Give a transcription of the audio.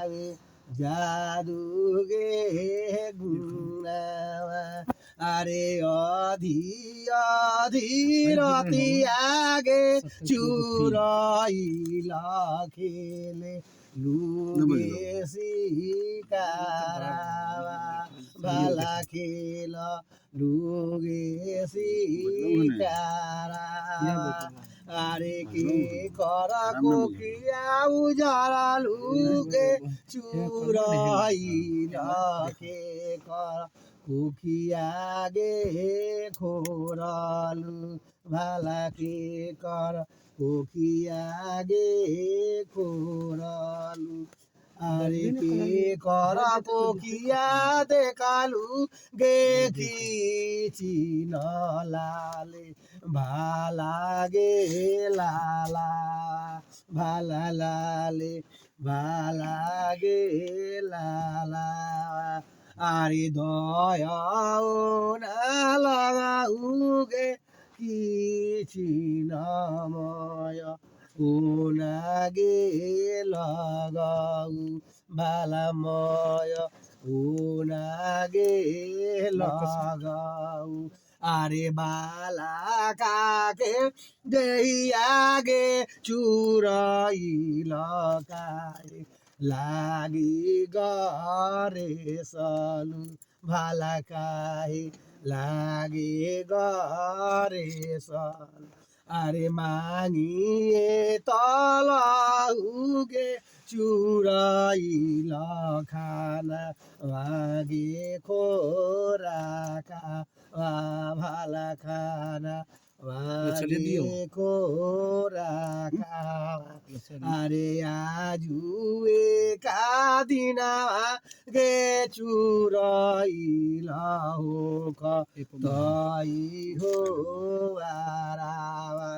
गावे जादू गे गुनावा अरे अधी रति आगे चुराइला खेले लुगे सिकारावा भाला खेल लुगे सिकारावा अरे के करा कोकिया उजारा लुगे चुराइला के करा कोकिया गे खोरालु भाला के कर कोकिया गे खोरालु अरे के कर कोकिया देखालु गे चिन लाले भाला गे लाला भाला लाले भाला गे लाला আরে দয়াও না লাগাউগে কি নাময় ও নাগে লাগাউ বালাময় ও নাগে লাগাউ আরে বালা কাকে দেইয়াগে চুরাই লকায় লাগি গরে সালু ভালা কাহে লাগি গরে সালু আরে মাঙিয়ে তলাউগে চুরাইল খানা মাগে খোরাকা ভালা খানা মাগে খোরাকা আরে আজুয়ে কাদিনা গে চুরাইলা হোক তাই হো আরাবা